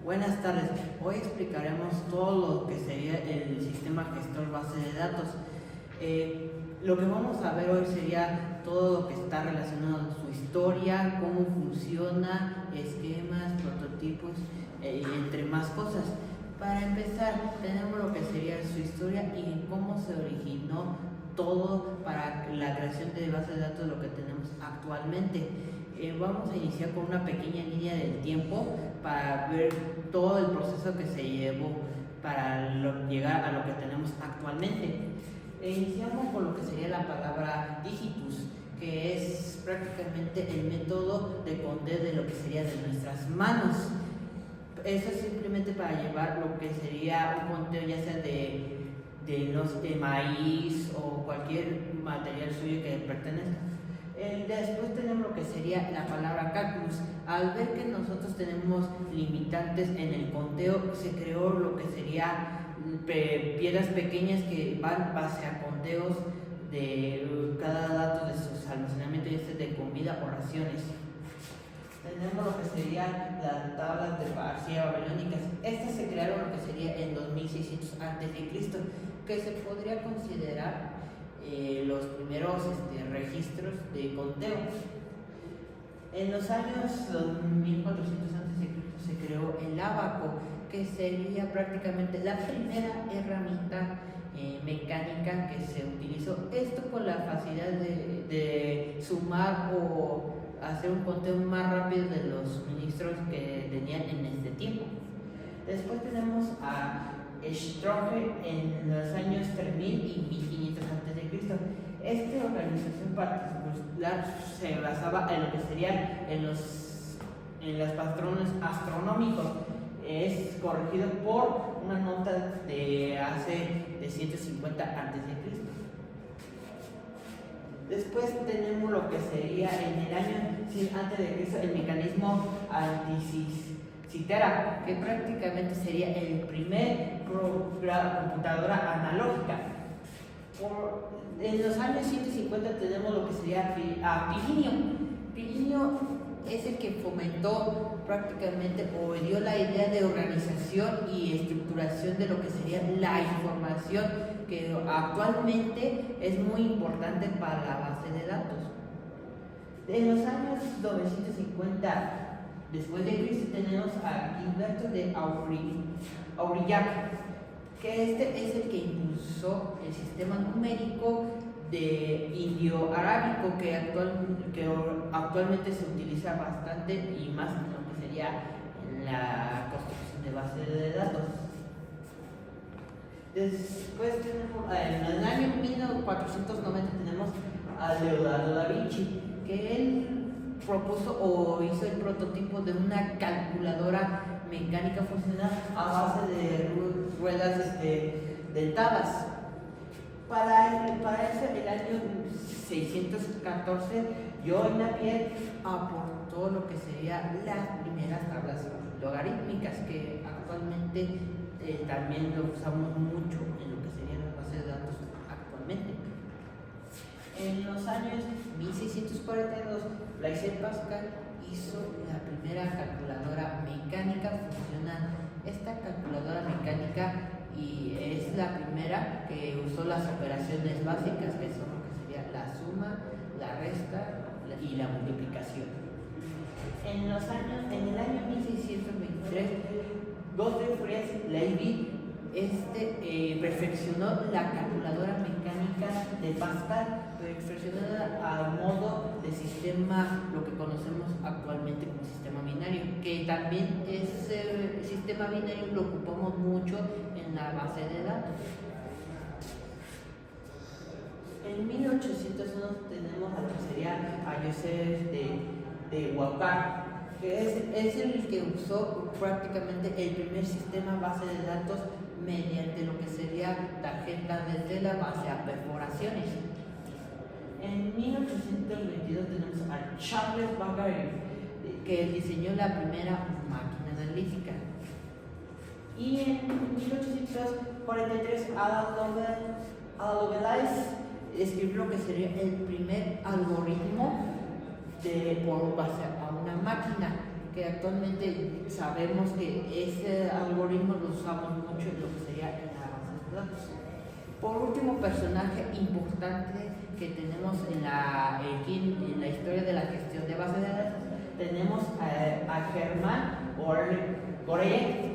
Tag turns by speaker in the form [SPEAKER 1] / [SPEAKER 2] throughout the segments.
[SPEAKER 1] Buenas tardes. Hoy explicaremos todo lo que sería el sistema gestor base de datos. Lo que vamos a ver hoy sería todo lo que está relacionado a su historia, cómo funciona, esquemas, prototipos, entre más cosas. Para empezar, tenemos lo que sería su historia y cómo se originó todo para la creación de base de datos, lo que tenemos actualmente. Vamos a iniciar con una pequeña línea del tiempo para ver todo el proceso que se llevó para llegar a lo que tenemos actualmente. Iniciamos con lo que sería la palabra digitus, que es prácticamente el método de conteo de lo que sería de nuestras manos. Eso es simplemente para llevar lo que sería un conteo, ya sea de maíz o cualquier material suyo que pertenezca. Después tenemos lo que sería la palabra cálculos. Al ver que nosotros tenemos limitantes en el conteo, se creó lo que sería piedras pequeñas que van base a conteos de cada dato de sus almacenamientos, ya sea de comida o raciones. Tenemos lo que serían las tablas de Parsia babilónicas. Estas se crearon lo que sería en 2600 a.C., que se podría considerar los primeros registros de conteo. En los años 2400 a.C. se creó el ábaco, que sería prácticamente la primera herramienta mecánica que se utilizó. Esto con la facilidad de sumar o hacer un conteo más rápido de los suministros que tenían en este tiempo. Después tenemos a Strofe en los años 3000 y 1500 a.C. Esta organización particular se basaba en lo que serían en los patrones astronómicos. Es corregido por una nota de hace de 150 a.C. Después tenemos lo que sería en el año 100 a.C. el mecanismo anticitera, que prácticamente sería el primer computadora analógica. En los años 150 tenemos lo que sería Pilinio. Pilinio es el que fomentó prácticamente o dio la idea de organización y estructuración de lo que sería la información, que actualmente es muy importante para la base de datos. En los años 950 después de Cristo tenemos a Gilberto de Aurillac, que este es el que impulsó el sistema numérico de indio-arábico, que actualmente se utiliza bastante y más en lo que sería en la construcción de bases de datos. Después tenemos, en el año 1490 tenemos a Leonardo da Vinci, que él propuso o hizo el prototipo de una calculadora mecánica funcional a base de ruedas dentadas. Para eso, el año 614, Joan Napier aportó lo que serían las primeras tablas logarítmicas, que actualmente también lo usamos mucho en lo que serían las bases de datos actualmente. En los años 1642, Blaise Pascal hizo la primera calculadora mecánica funcional. Esta calculadora mecánica es la primera que usó las operaciones básicas, que son lo que sería la suma, la resta y la multiplicación. En el año 1623, Godefroy Leibniz perfeccionó la calculadora mecánica de Pascal, perfeccionada a modo de sistema, lo que conocemos actualmente como sistema binario, que también ese sistema binario lo ocupamos mucho en la base de datos. En 1801 tenemos a que sería a Joseph de Guacar, que es el que usó prácticamente el primer sistema base de datos mediante lo que sería tarjeta de tela base a perforaciones. En 1822 tenemos a Charles Babbage, que diseñó la primera máquina analítica. Y en 1843 Ada Lovelace escribió lo que sería el primer algoritmo por base a una máquina, que actualmente sabemos que ese algoritmo lo usamos mucho en lo que sería en la base de datos. Por último, personaje importante que tenemos en la historia de la gestión de bases de datos, tenemos a Germán Gorey,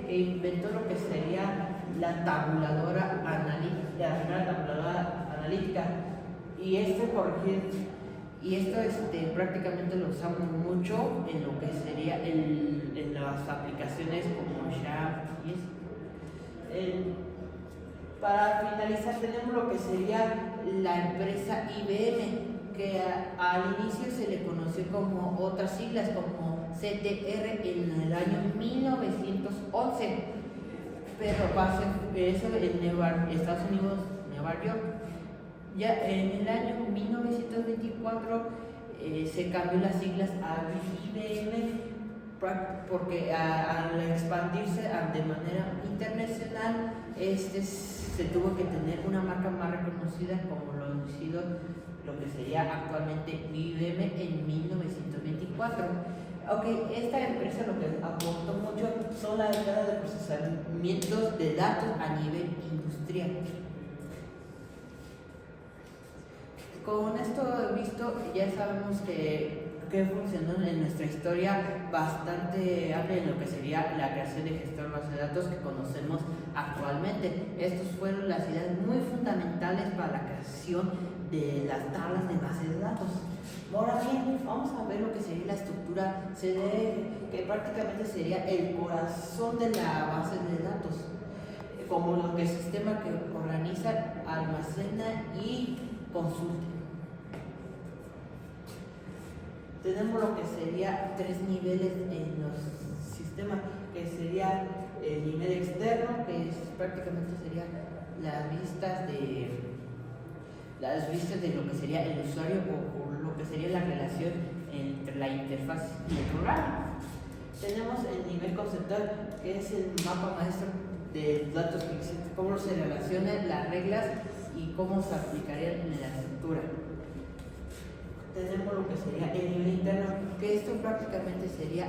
[SPEAKER 1] que inventó lo que sería la tabuladora analítica, la primera tabuladora analítica. Y esto prácticamente lo usamos mucho en lo que sería en las aplicaciones como Sharp y eso. Para finalizar, tenemos lo que sería la empresa IBM, que al inicio se le conoció como otras siglas como CTR en el año 1911, pero base eso en Estados Unidos, Nueva York. Ya en el año 1924 se cambió las siglas a IBM porque al expandirse de manera internacional se tuvo que tener una marca más reconocida como lo ha sido lo que sería actualmente IBM en 1924. Esta empresa lo que aportó mucho son la entrada de procesamientos de datos a nivel industrial. Con esto visto, ya sabemos que funcionó en nuestra historia bastante amplia en lo que sería la creación de gestor de base de datos que conocemos actualmente. Estos fueron las ideas muy fundamentales para la creación de las tablas de base de datos. Ahora bien, vamos a ver lo que sería la estructura CDF, que prácticamente sería el corazón de la base de datos, como lo que el sistema que organiza, almacena y consulta. Tenemos lo que sería 3 niveles en los sistemas, que sería el nivel externo, que prácticamente sería las vistas de lo que sería el usuario o lo que sería la relación entre la interfaz y el programa. Tenemos el nivel conceptual, que es el mapa maestro de datos que existen, cómo se relacionan las reglas y cómo se aplicarían en la estructura. Tenemos lo que sería el nivel interno, que esto prácticamente sería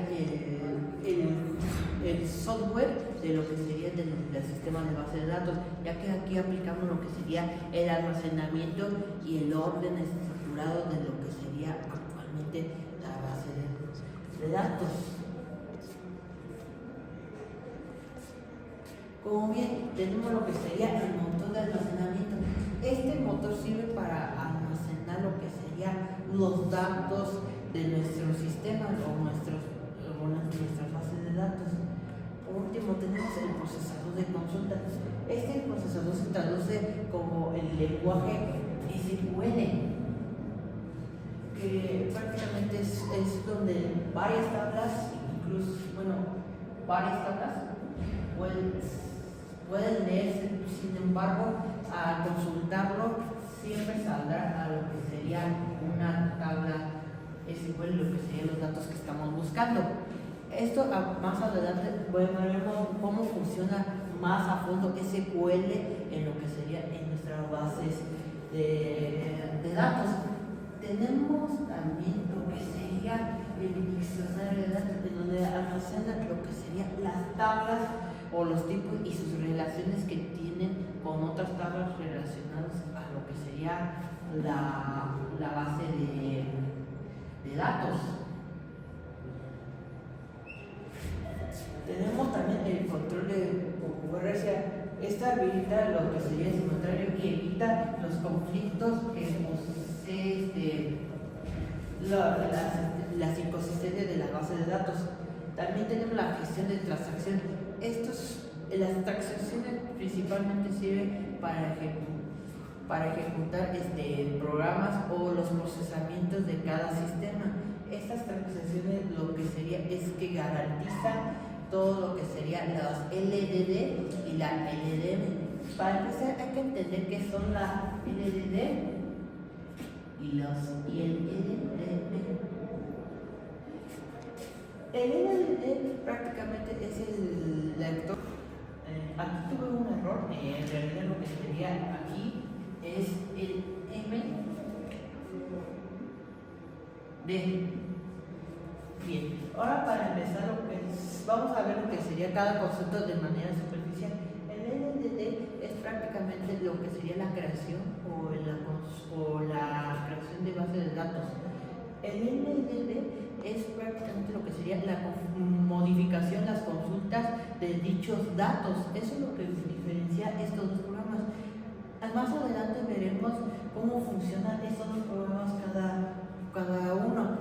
[SPEAKER 1] el software de lo que sería del sistema de base de datos, ya que aquí aplicamos lo que sería el almacenamiento y el orden estructurado de lo que sería actualmente la base de datos. Como bien, tenemos lo que sería el motor de almacenamiento. Este motor sirve para almacenar lo que sería los datos de nuestros sistemas o nuestras bases de datos. Por último, tenemos el procesador de consulta. Este procesador se traduce como el lenguaje SQL, que prácticamente es donde varias tablas pueden leerse. Sin embargo, al consultarlo siempre saldrá a lo que sería una tabla SQL, lo que serían los datos que estamos buscando. Esto más adelante veremos cómo funciona más a fondo SQL en lo que sería en nuestras bases de datos. Tenemos también lo que sería el diccionario de datos, en donde almacena lo que serían las tablas o los tipos y sus relaciones que tienen con otras tablas relacionadas a lo que sería la base de datos. Tenemos también el control de concurrencia. Esta habilita lo que sería simultáneo y evita los conflictos que posee las inconsistencias de la base de datos. También tenemos la gestión de transacciones. Las transacciones principalmente sirven para ejecutar programas o los procesamientos de cada sistema. Estas transacciones lo que sería es que garantizan todo lo que serían los LDD y la LDM. Para empezar hay que entender qué son la LDD y el LDM. El LDD prácticamente es el lector. Aquí tuve un error, en realidad lo que sería aquí es el MD. Bien, ahora para empezar vamos a ver lo que sería cada concepto de manera superficial. El LDD es prácticamente lo que sería la creación o la creación de base de datos. El LDD es prácticamente lo que sería la modificación, las consultas de dichos datos. Eso es lo que diferencia estos dos programas. Más adelante veremos cómo funcionan estos dos programas cada uno.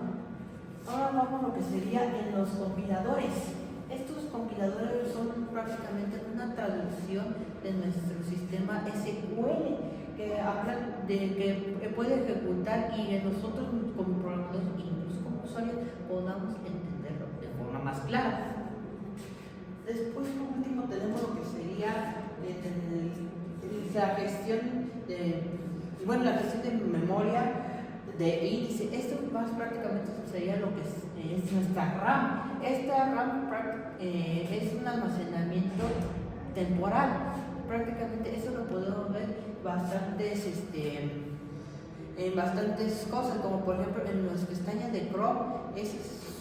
[SPEAKER 1] Ahora vamos a lo que sería en los compiladores. Estos compiladores son prácticamente una traducción de nuestro sistema SQL que habla de que puede ejecutar y que nosotros como programadores, incluso como usuarios, podamos entenderlo de forma más clara. Después, por último, tenemos lo que sería la gestión de memoria de índice. Esto más prácticamente sería lo que es nuestra RAM. Esta RAM es un almacenamiento temporal. Prácticamente eso lo podemos ver en bastantes cosas, como por ejemplo en las pestañas de Chrome,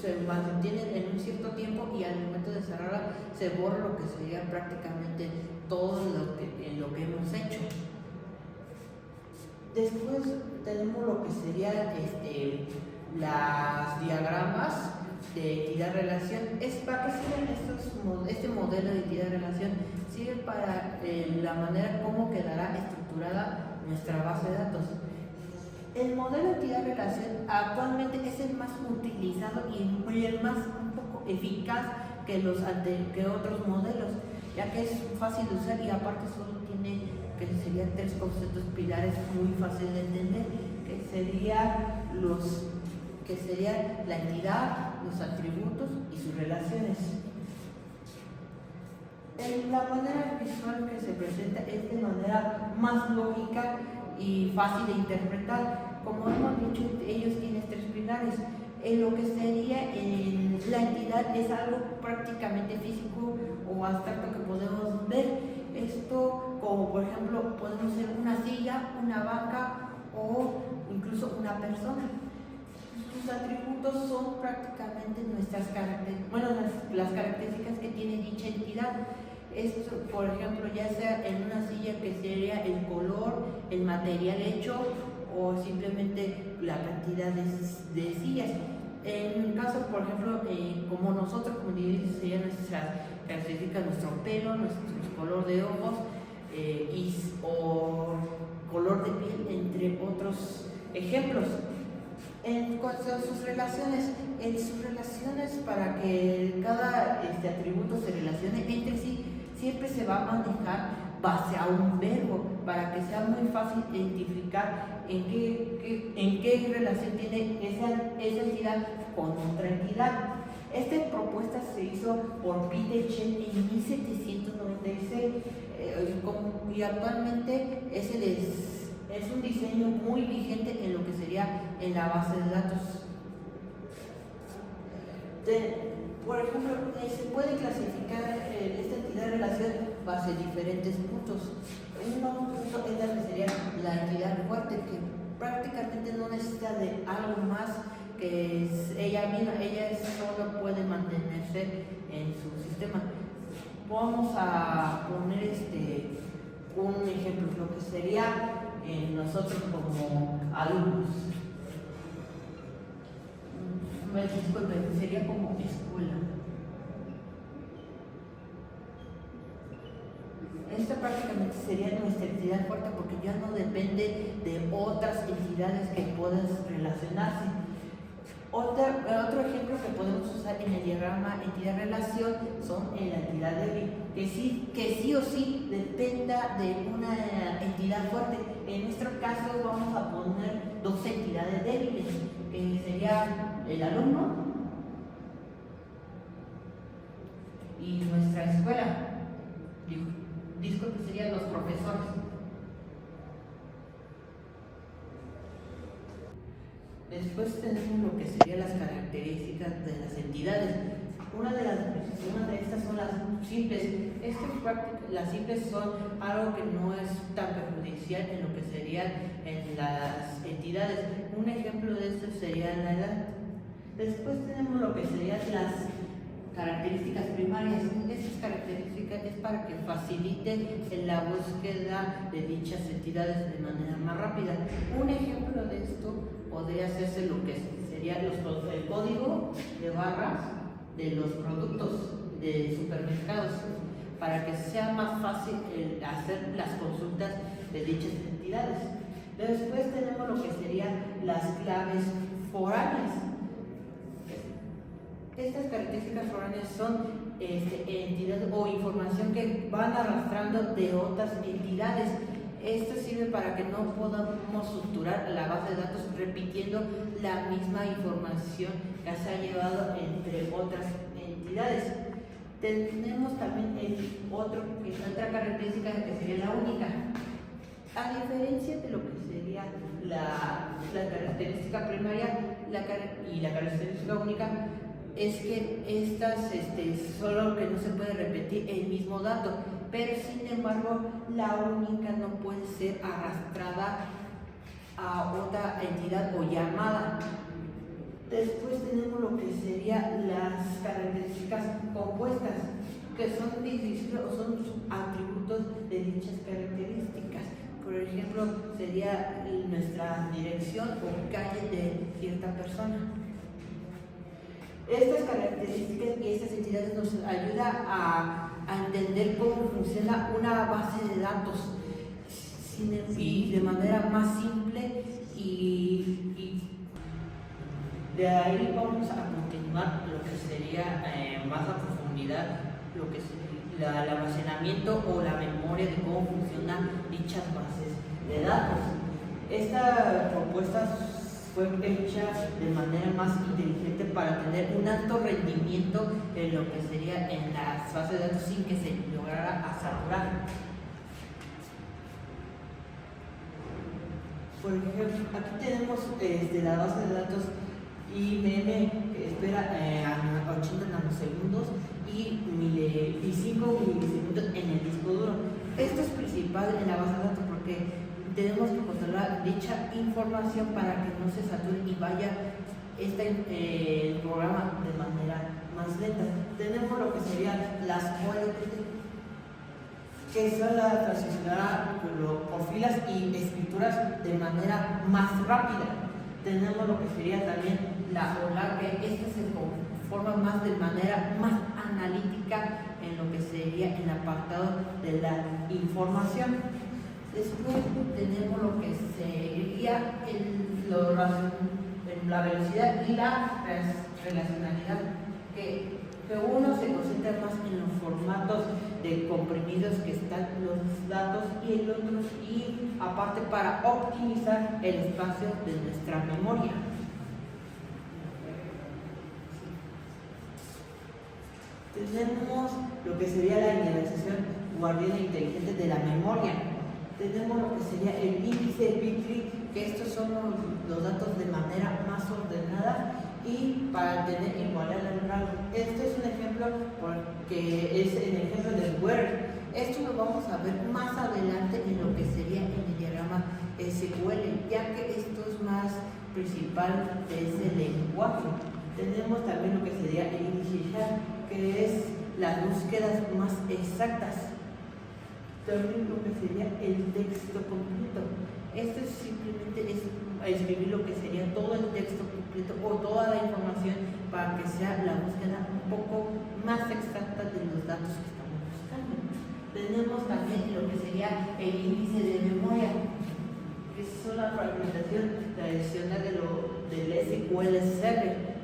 [SPEAKER 1] se mantienen en un cierto tiempo y al momento de cerrarla se borra lo que sería prácticamente todo lo que hemos hecho. Después tenemos lo que sería las diagramas de entidad-relación. ¿Para qué sirven este modelo de entidad-relación? Sirve para la manera como quedará estructurada nuestra base de datos. El modelo de entidad-relación actualmente es el más utilizado y el más un poco eficaz que otros modelos, ya que es fácil de usar y aparte solo tiene que serían tres conceptos pilares muy fáciles de entender, que sería la entidad, los atributos y sus relaciones. La manera visual que se presenta es de manera más lógica y fácil de interpretar. Como hemos dicho, ellos tienen tres pilares. Lo que sería la entidad es algo prácticamente físico o abstracto que podemos ver. Esto, como por ejemplo, podemos ser una silla, una vaca o incluso una persona. Sus atributos son prácticamente las características que tiene dicha entidad. Esto, por ejemplo, ya sea en una silla que sería el color, el material hecho o simplemente la cantidad de sillas. En el caso, por ejemplo, como nosotros como individuos serían nuestras características, nuestro pelo, nuestro color de ojos o color de piel, entre otros ejemplos. En cuanto a sus relaciones, para que cada atributo se relacione entre sí, siempre se va a manejar base a un verbo, para que sea muy fácil identificar en qué relación tiene esa entidad con otra entidad. Esta propuesta se hizo por Peter Chen en 1796 y actualmente es un diseño muy vigente en lo que sería en la base de datos. Por ejemplo, se puede clasificar esta entidad de relación base diferentes puntos. Un punto es la que sería la entidad fuerte, que prácticamente no necesita de algo más que es ella misma, ella solo puede mantenerse en su sistema. Vamos a poner un ejemplo, lo que sería nosotros como alumnos. Disculpe, sería como escuela. Esta prácticamente sería nuestra entidad fuerte porque ya no depende de otras entidades que puedan relacionarse. Otro ejemplo que podemos usar en el diagrama entidad-relación son en la entidad débil, que sí o sí dependa de una entidad fuerte. En nuestro caso vamos a poner dos entidades débiles, que sería el alumno y nuestra escuela. Disculpe, serían los profesores. Después tenemos lo que serían las características de las entidades. Una de estas son las simples. Las simples son algo que no es tan perjudicial en lo que serían en las entidades. Un ejemplo de esto sería la edad. Después tenemos lo que serían las características primarias. Estas características es para que facilite la búsqueda de dichas entidades de manera más rápida. Un ejemplo de esto podría hacerse lo que sería el código de barras de los productos de supermercados, para que sea más fácil hacer las consultas de dichas entidades. Después tenemos lo que serían las claves foráneas. Estas características foráneas son entidades o información que van arrastrando de otras entidades. Esto sirve para que no podamos estructurar la base de datos repitiendo la misma información que se ha llevado entre otras entidades. Tenemos también otra característica que sería la única. A diferencia de lo que sería la característica primaria y la característica única, es que estas solo que no se puede repetir el mismo dato, pero sin embargo la única no puede ser arrastrada a otra entidad o llamada. Después tenemos lo que serían las características compuestas, que son atributos de dichas características. Por ejemplo, sería nuestra dirección o calle de cierta persona. Estas características y estas entidades nos ayudan a entender cómo funciona una base de datos y de manera más simple, y de ahí vamos a continuar lo que sería más a profundidad lo que sería el almacenamiento o la memoria de cómo funcionan dichas bases de datos. Esta propuesta fue hecha de manera más inteligente para tener un alto rendimiento en lo que sería en las bases de datos sin que se lograra saturar. Por ejemplo, aquí tenemos la base de datos IBM, que espera a 80 nanosegundos y 5 milisegundos en el disco duro. Esto es principal en la base de datos porque tenemos que controlar dicha información para que no se sature y vaya el programa de manera más lenta. Tenemos lo que serían las OLT, que son la transicionar por filas y escrituras de manera más rápida. Tenemos lo que sería también la OLAR, que esta se conforma más de manera más analítica en lo que sería el apartado de la información. Después tenemos lo que sería la velocidad y la relacionalidad, que uno se concentra más en los formatos de comprimidos que están los datos y el otro, y aparte para optimizar el espacio de nuestra memoria. Tenemos lo que sería la inicialización guardiana inteligente de la memoria. Tenemos lo que sería el índice Bit-Tree, que estos son los datos de manera más ordenada y para tener igualdad de rango. Este es un ejemplo porque es el ejemplo del Word. Esto lo vamos a ver más adelante en lo que sería en el diagrama SQL, ya que esto es más principal de ese lenguaje. Tenemos también lo que sería el índice SHA, que es las búsquedas más exactas. También lo que sería el texto completo. Esto simplemente es escribir lo que sería todo el texto completo o toda la información para que sea la búsqueda un poco más exacta de los datos que estamos buscando. Tenemos también lo que sería el índice de memoria, que es una fragmentación tradicional del SQL Server.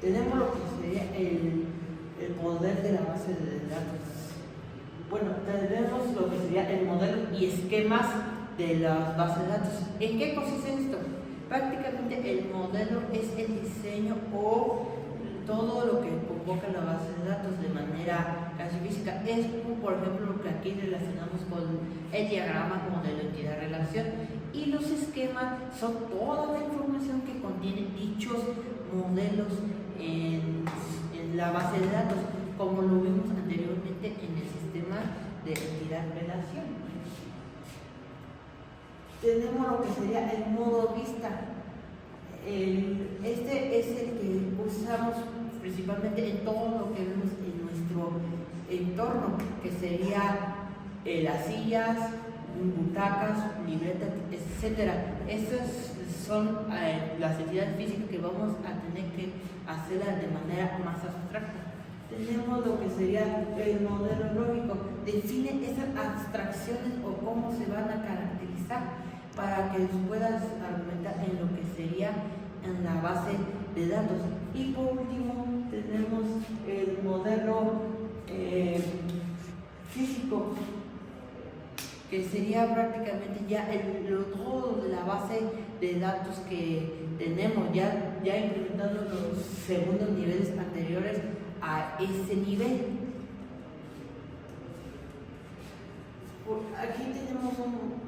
[SPEAKER 1] Tenemos lo que sería el poder de la base de datos. Bueno, tenemos lo que sería el modelo y esquemas de las bases de datos. ¿En qué consiste esto? Prácticamente el modelo es el diseño o todo lo que convoca la base de datos de manera casi física. Es como, por ejemplo, lo que aquí relacionamos con el diagrama modelo entidad relación. Y los esquemas son toda la información que contiene dichos modelos en la base de datos, como lo vimos anteriormente en el sistema de entidad-relación. Tenemos lo que sería el modo vista. Este es el que usamos principalmente en todo lo que vemos en nuestro entorno, que sería las sillas, butacas, libretas, etcétera. Estas son las entidades físicas que vamos a tener que hacerlas de manera más abstracta. Tenemos lo que sería el modelo lógico, define esas abstracciones o cómo se van a caracterizar para que puedas argumentar en lo que sería en la base de datos. Y por último tenemos el modelo físico, que sería prácticamente ya todo de la base de datos que tenemos, ya implementando los segundos niveles anteriores a ese nivel. Aquí tenemos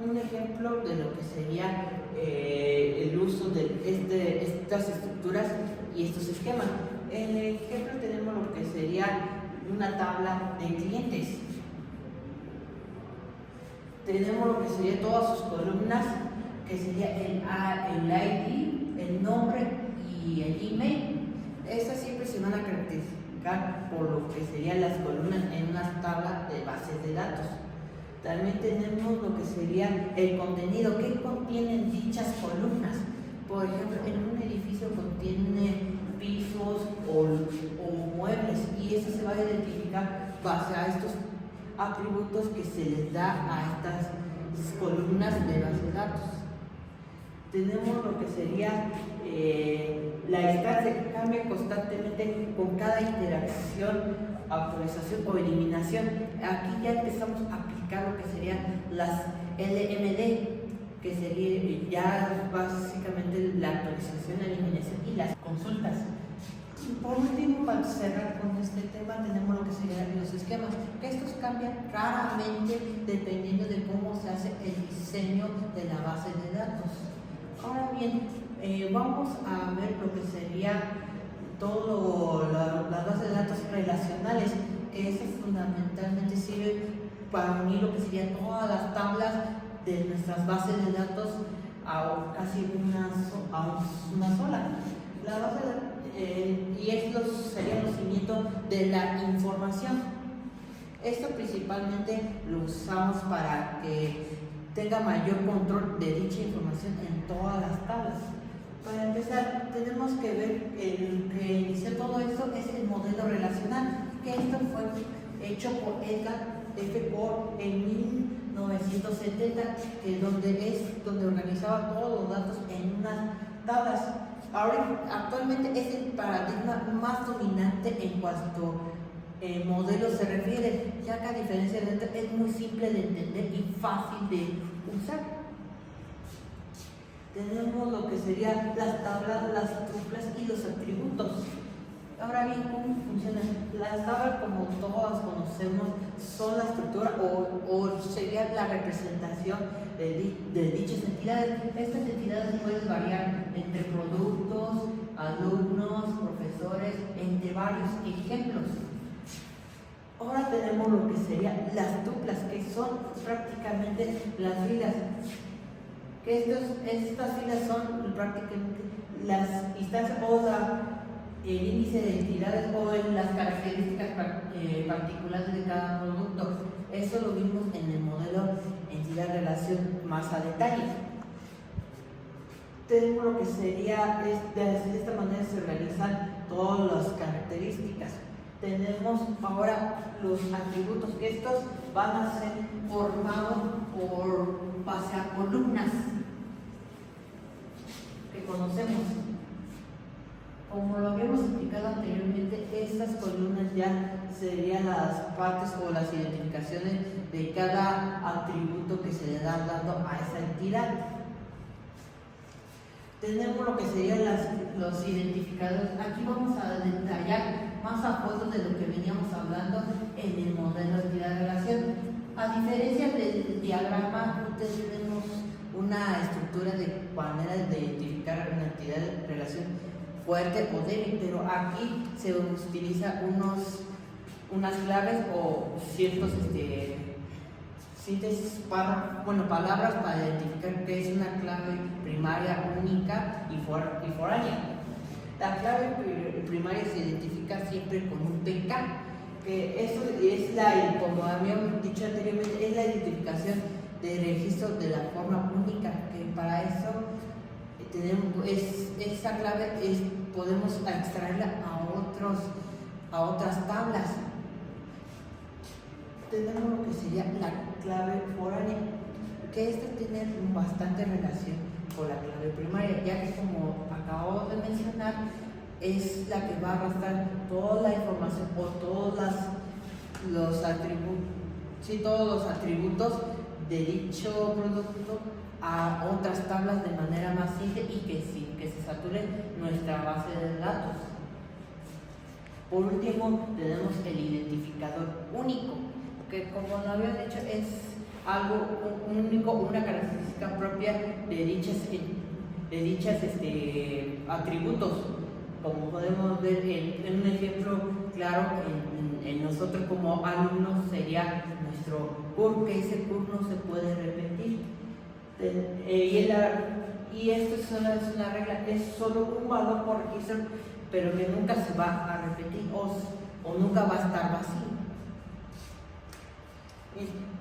[SPEAKER 1] un ejemplo de lo que sería el uso de estas estructuras y estos esquemas. En el ejemplo tenemos lo que sería una tabla de clientes. Tenemos lo que sería todas sus columnas, que sería el ID, el nombre y el email. Estas siempre se van a caracterizar por lo que serían las columnas en una tabla de bases de datos. También tenemos lo que sería el contenido, que contienen dichas columnas. Por ejemplo, en un edificio contiene pisos o muebles, y eso se va a identificar base a estos atributos que se les da a estas columnas de base de datos. Tenemos lo que sería la instancia, que cambia constantemente con cada interacción, actualización o eliminación. Aquí ya empezamos a aplicar lo que serían las LMD, que sería ya básicamente la actualización, la eliminación y las consultas. Por último, para cerrar con este tema, tenemos lo que serían los esquemas, que estos cambian raramente dependiendo de cómo se hace el diseño de la base de datos. Ahora bien, vamos a ver lo que sería todo las bases de datos relacionales, que eso fundamentalmente sirve para unir lo que serían todas las tablas de nuestras bases de datos a casi una sola. La base y esto sería el conocimiento de la información. Esto principalmente lo usamos para que tenga mayor control de dicha información en todas las tablas. Para empezar, tenemos que ver el que inició todo esto es el modelo relacional, que esto fue hecho por Edgar F. Ford en 1970, que donde organizaba todos los datos en unas tablas. Ahora, actualmente es el paradigma más dominante en cuanto modelo se refiere, ya que a diferencia de esto es muy simple de entender y fácil de usar. Tenemos lo que serían las tablas, las tuplas y los atributos. Ahora bien, ¿cómo funcionan? Las tablas, como todos conocemos, son la estructura o sería la representación de dichas entidades. Estas entidades pueden variar entre productos, alumnos, profesores, entre varios ejemplos. Ahora tenemos lo que serían las tuplas, que son prácticamente las filas. Estas filas son prácticamente las instancias o el índice de entidades o en las características particulares de cada producto. Eso lo vimos en el modelo entidad-relación más a detalle. Tenemos lo que sería, de esta manera se realizan todas las características. Tenemos ahora los atributos, que estos van a ser formados por base a columnas que conocemos. Como lo habíamos explicado anteriormente, estas columnas ya serían las partes o las identificaciones de cada atributo que se le da dando a esa entidad. Tenemos lo que serían los identificadores. Aquí vamos a detallar más a fondo de lo que veníamos hablando en el modelo de entidad-relación. A diferencia del diagrama, tenemos una estructura de manera de identificar una entidad de relación fuerte o débil, pero aquí se utiliza unas claves o ciertos síntesis palabras para identificar qué es una clave primaria única y foránea. La clave primaria se identifica siempre con un PK, que eso es como habíamos dicho anteriormente, es la identificación de registro de la forma única, que para eso esa clave podemos extraerla a otras tablas. Tenemos lo que sería la clave foránea, que esta tiene bastante relación con la clave primaria, ya que como acabo de mencionar, es la que va a arrastrar toda la información o todos los atributos de dicho producto a otras tablas de manera más simple y que se sature nuestra base de datos. Por último, tenemos el identificador único, que como lo había dicho es algo único, una característica propia de dichas atributos. Como podemos ver en un ejemplo claro en nosotros como alumnos sería nuestro CUR, que ese CUR no se puede repetir. Y esto solo es una regla, es solo un valor por registro, pero que nunca se va a repetir o nunca va a estar vacío.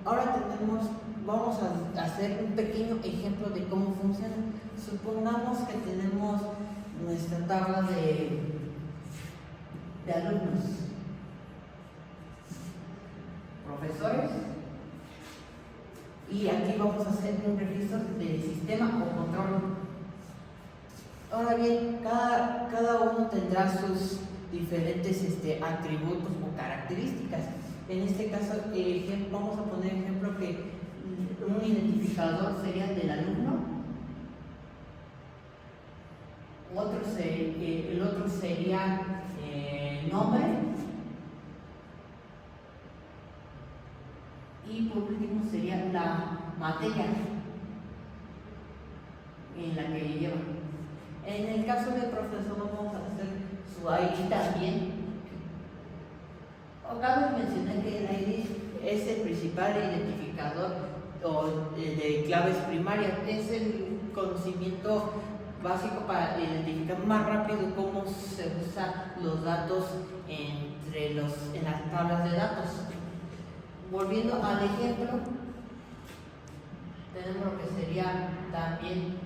[SPEAKER 1] Ahora vamos a hacer un pequeño ejemplo de cómo funciona. Supongamos que tenemos nuestra tabla de alumnos, profesores, y aquí vamos a hacer un registro del sistema o control. Ahora bien, cada uno tendrá sus diferentes atributos o características. En este caso, vamos a poner ejemplo que un identificador sería del alumno, el otro sería nombre, y por último sería la materia en la que lleva. En el caso del profesor vamos a hacer su ID también. Cabe mencionar que el ID es el principal identificador de claves primarias, es el conocimiento básico para identificar más rápido cómo se usan los datos en las tablas de datos. Volviendo al ejemplo, tenemos lo que sería también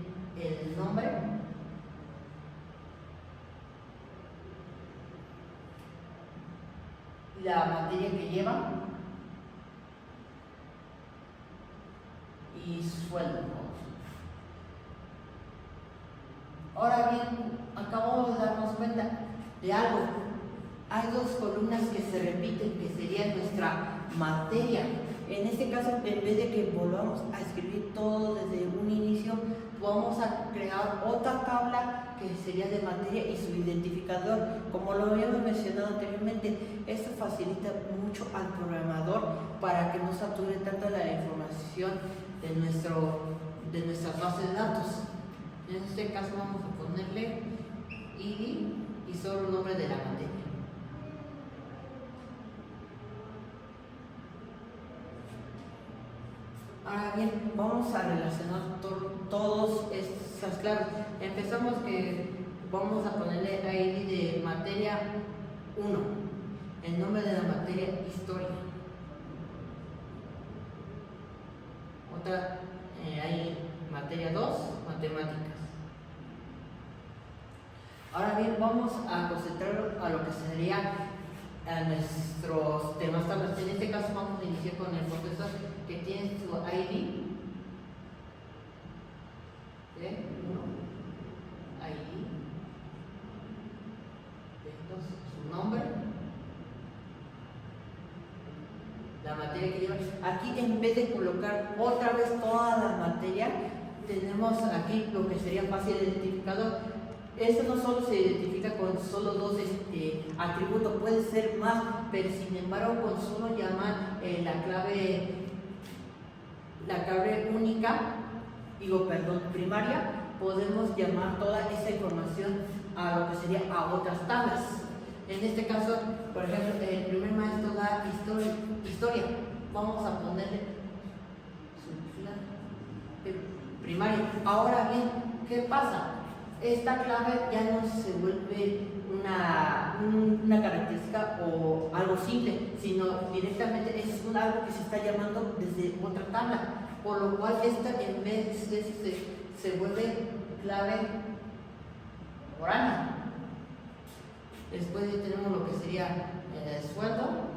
[SPEAKER 1] el nombre, la materia que lleva y sueldo. Ahora bien, acabamos de darnos cuenta de algo. Hay dos columnas que se repiten, que sería nuestra materia. En este caso, en vez de que volvamos a escribir todo desde un inicio, vamos a crear otra tabla que sería de materia y su identificador. Como lo habíamos mencionado anteriormente, esto facilita mucho al programador para que no sature tanto la información de nuestras bases de datos. En este caso vamos a ponerle ID y solo el nombre de la materia. Ahora bien, vamos a relacionar todas estas claves. Empezamos que vamos a ponerle ID de materia 1, el nombre de la materia historia. Otra, hay materia 2, matemáticas. Ahora bien, vamos a concentrarnos a lo que sería a nuestros temas tablas. En este caso vamos a iniciar con el profesor que tiene su ID, su nombre, la materia que lleva. Aquí en vez de colocar otra vez toda la materia, tenemos aquí lo que sería fácil identificador. Esto no solo se identifica con solo dos atributos, puede ser más, pero sin embargo con solo llamar la clave única, primaria, podemos llamar toda esa información a lo que sería a otras tablas. En este caso, por ejemplo, el primer maestro da historia. Vamos a ponerle primaria. Ahora bien, ¿qué pasa? Esta clave ya no se vuelve una característica o algo simple, sino directamente es algo que se está llamando desde otra tabla, por lo cual esta en vez de se vuelve clave foránea. Después ya tenemos lo que sería el sueldo.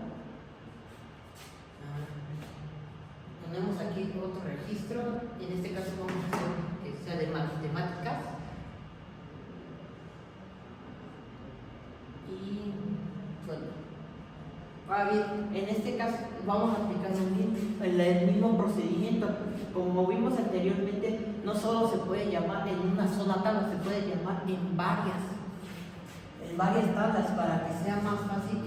[SPEAKER 1] Tenemos aquí otro registro, en este caso vamos a hacer que sea de matemáticas. Y bueno, ahora bien, en este caso vamos a aplicar el mismo procedimiento. Como vimos anteriormente, no solo se puede llamar en una sola tabla, se puede llamar en varias tablas para que sea más fácil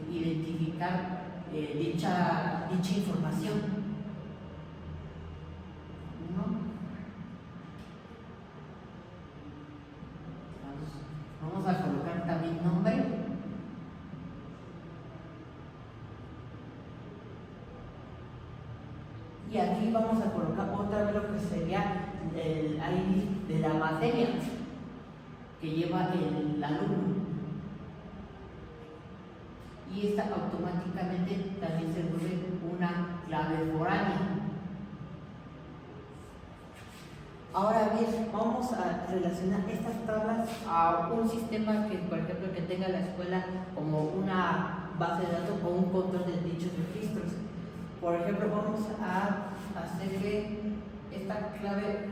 [SPEAKER 1] identificar dicha información. Vamos a colocar también nombre. Y aquí vamos a colocar otra vez lo que sería el ID de la materia que lleva el alumno. Y esta automáticamente también se vuelve una clave foránea. Ahora bien, vamos a relacionar estas tablas a un sistema que, por ejemplo, que tenga la escuela como una base de datos o un control de dichos registros. Por ejemplo, vamos a hacer que esta clave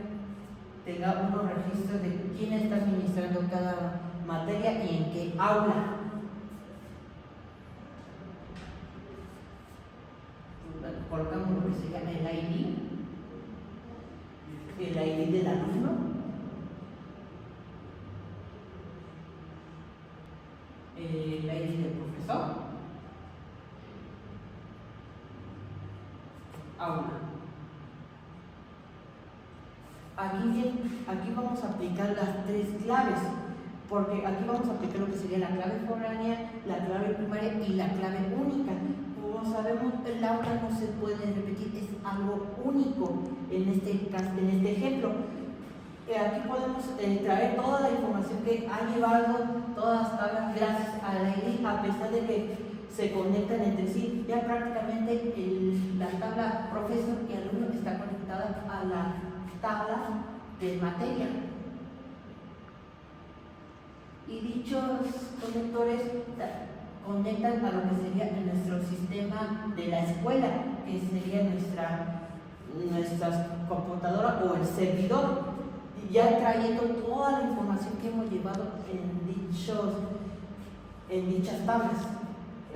[SPEAKER 1] tenga unos registros de quién está administrando cada materia y en qué aula. Colocamos lo que se llama el ID del alumno, el ID del profesor, aula. Aquí vamos a aplicar las tres claves, porque aquí vamos a aplicar lo que sería la clave foránea, la clave primaria y la clave única. Como sabemos, el aula no se puede repetir, es algo único en este caso, en este ejemplo. Aquí podemos traer toda la información que ha llevado todas las tablas gracias a la ID, a pesar de que se conectan entre sí. Ya prácticamente la tabla profesor y alumno está conectada a la tabla de materia. Y dichos conectores conectan a lo que sería nuestro sistema de la escuela, que sería nuestra computadora o el servidor, ya trayendo toda la información que hemos llevado en dichas tablas.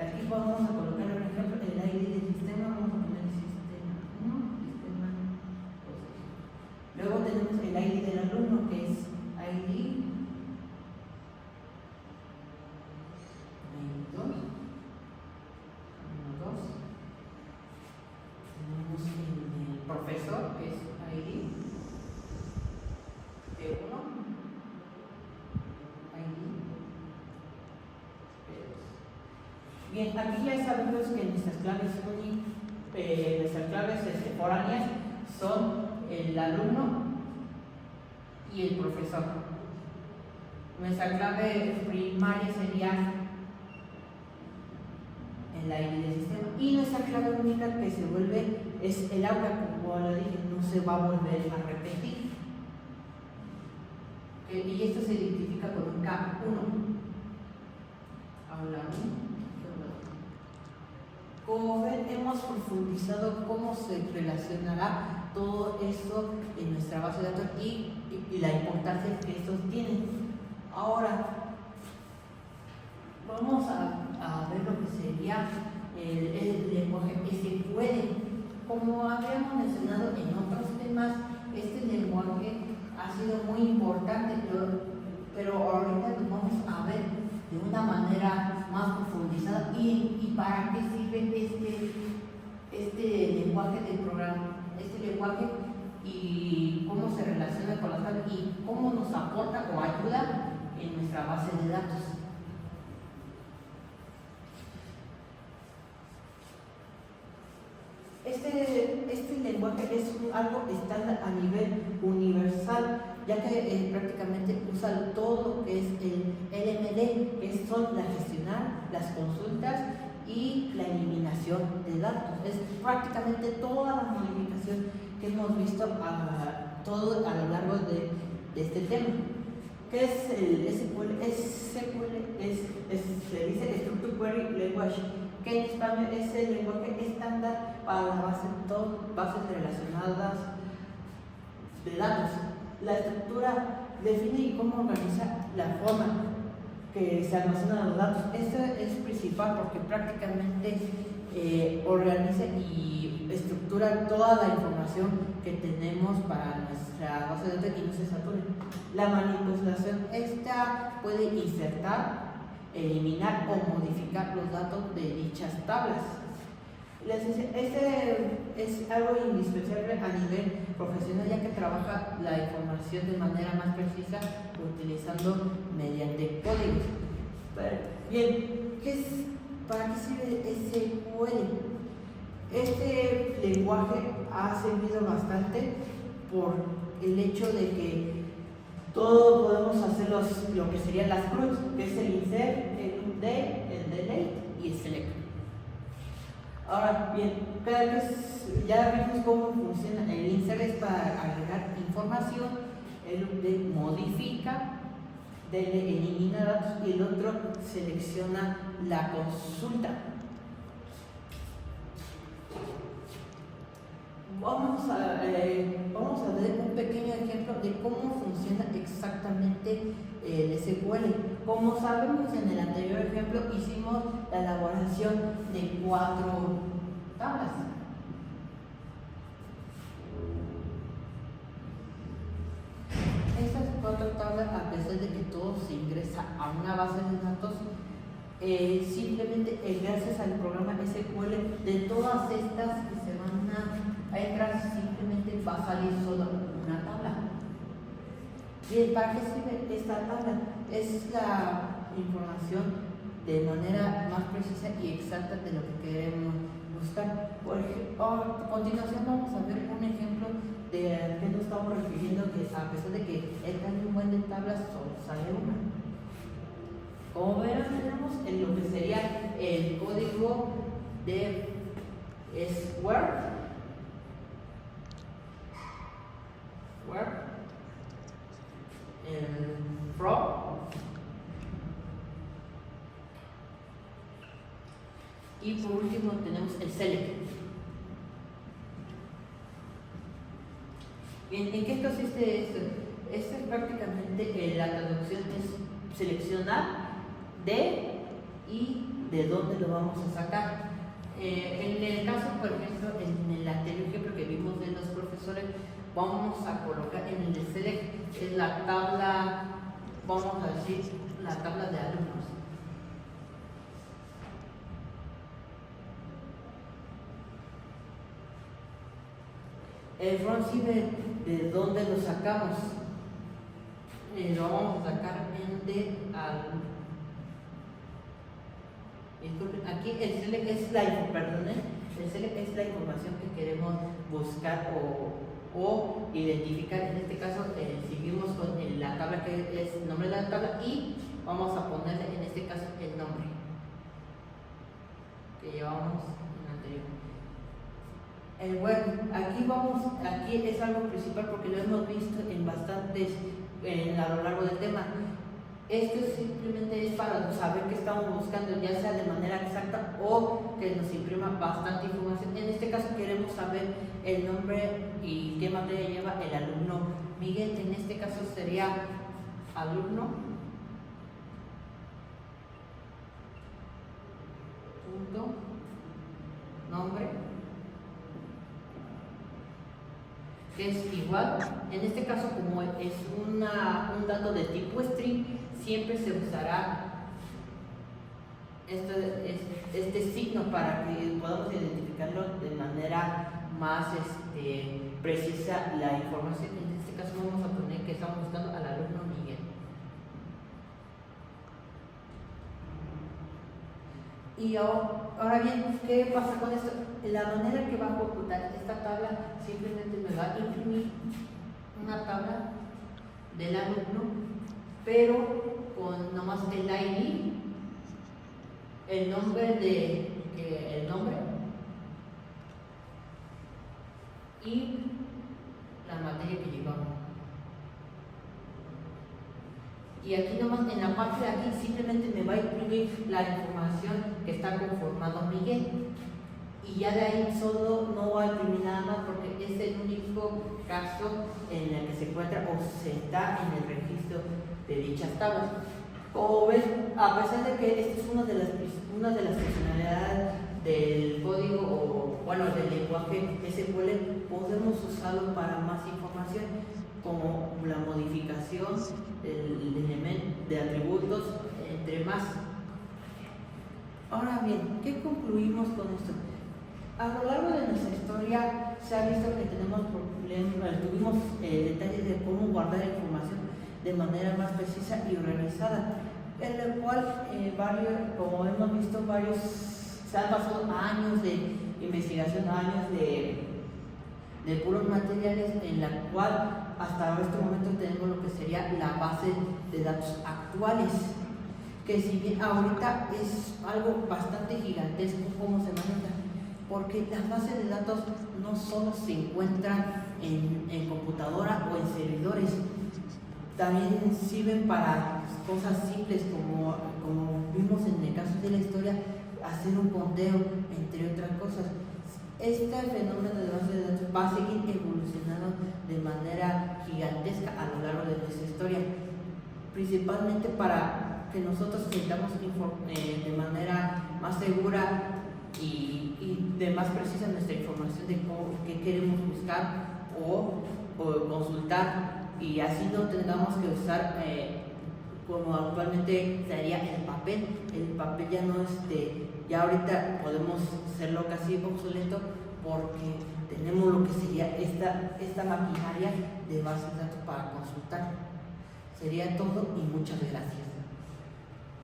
[SPEAKER 1] Aquí vamos a colocar, por ejemplo, el ID del sistema, vamos a poner sistema 1, sistema 2. Luego tenemos el ID del alumno, que es ID 2. Tenemos el profesor, que es ID P1, ID P2. Bien, aquí ya sabemos que nuestras claves foráneas son el alumno y el profesor. Nuestra clave primaria sería el ID del sistema, y nuestra clave única que se vuelve es el aula, como lo dije, no se va a volver a repetir. Y esto se identifica con un K1. Aula 1. Como ven, hemos profundizado cómo se relacionará todo esto en nuestra base de datos y la importancia que estos tienen. Ahora, vamos a ver lo que sería el lenguaje SQL. Como habíamos mencionado en otros temas, este lenguaje ha sido muy importante, pero ahorita lo vamos a ver de una manera más profundizada y para qué sirve este lenguaje de programa, este lenguaje y cómo se relaciona con las tablas y cómo nos aporta o ayuda en nuestra base de datos. Este lenguaje lenguaje es algo estándar a nivel universal, ya que prácticamente usa todo lo que es el LMD, que son la gestionar, las consultas y la eliminación de datos. Es prácticamente toda la modificación que hemos visto todo a lo largo de este tema. ¿Qué es el SQL? Se dice Structured Query Language, que en español es el lenguaje estándar para las bases relacionadas de datos. La estructura define cómo organiza la forma que se almacenan los datos. Esto es principal porque prácticamente organiza y estructura toda la información que tenemos para nuestra base de datos y no se sature. La manipulación, esta puede insertar, eliminar o modificar los datos de dichas tablas. Este es algo indispensable a nivel profesional, ya que trabaja la información de manera más precisa utilizando mediante códigos. Bien, ¿para qué sirve SQL? Este lenguaje ha servido bastante por el hecho de que todo podemos hacer lo que serían las CRUDs, que es el insert, el update, el delete y el select. Ahora bien, ya vimos cómo funciona. El insert es para agregar información, el update modifica, elimina datos y el otro selecciona la consulta. Vamos a ver un pequeño ejemplo de cómo funciona exactamente el SQL. Como sabemos, en el anterior ejemplo hicimos la elaboración de 4 tablas. Estas 4 tablas, a pesar de que todo se ingresa a una base de datos, simplemente gracias al programa SQL, de todas estas que se van a entrar, simplemente va a salir solo una tabla. Bien, ¿para qué sirve esta tabla? Es la información de manera más precisa y exacta de lo que queremos buscar. Por ejemplo, a continuación vamos a ver un ejemplo de a qué nos estamos refiriendo, que a pesar de que entran un buen de tablas, solo sale una. Como verán, tenemos en lo que sería el código de where, from, y por último tenemos el select. Bien, ¿en qué consiste esto? Esto es prácticamente la traducción, es seleccionar de y de dónde lo vamos a sacar. En el caso, por ejemplo, en el anterior ejemplo que vimos de los profesores, vamos a colocar en el de select, es la tabla, vamos a decir, la tabla de alumnos. El from sirve de dónde lo sacamos. Lo vamos a sacar en de alumnos. Aquí el select es el select es la información que queremos buscar o identificar. En este caso seguimos con la tabla que es el nombre de la tabla y vamos a ponerle en este caso el nombre que llevamos en anterior. Bueno, aquí es algo principal porque lo hemos visto en bastantes a lo largo del tema. Esto simplemente es para saber qué estamos buscando, ya sea de manera exacta o que nos imprima bastante información. En este caso queremos saber el nombre y qué materia lleva el alumno Miguel. En este caso sería alumno punto nombre, que es igual. En este caso, como es un dato de tipo string, siempre se usará este signo para que podamos identificarlo de manera más precisa la información. En este caso vamos a poner que estamos buscando al alumno Miguel. Y ahora bien, ¿qué pasa con esto? La manera que va a computar esta tabla simplemente me va a imprimir una tabla del alumno, pero con nomás el ID, el nombre y la materia que llevamos. Y aquí nomás en la parte de aquí simplemente me va a imprimir la información que está conformando Miguel. Y ya de ahí solo no va a imprimir nada más porque es el único caso en el que se encuentra o se está en el registro de dichas tablas. Como ves, a pesar de que esta es una de las funcionalidades del código o bueno del lenguaje SQL, podemos usarlo para más información, como la modificación de atributos, entre más. Ahora bien, ¿qué concluimos con esto? A lo largo de nuestra historia se ha visto que tuvimos detalles de cómo guardar información de manera más precisa y organizada, en el cual como hemos visto, se han pasado años de investigación, años de puros materiales, en la cual hasta este momento tenemos lo que sería la base de datos actuales, que si bien ahorita es algo bastante gigantesco cómo se maneja, porque las bases de datos no solo se encuentran en computadora o en servidores, también sirven para cosas simples como vimos en el caso de la historia, hacer un conteo, entre otras cosas. Este fenómeno de base de datos va a seguir evolucionando de manera gigantesca a lo largo de nuestra historia, principalmente para que nosotros sintamos de manera más segura y de más precisa nuestra información de qué queremos buscar o consultar, y así no tengamos que usar como actualmente sería el papel. El papel ya no ya ahorita podemos hacerlo casi obsoleto porque tenemos lo que sería esta maquinaria de bases de datos para consultar. Sería todo y muchas gracias.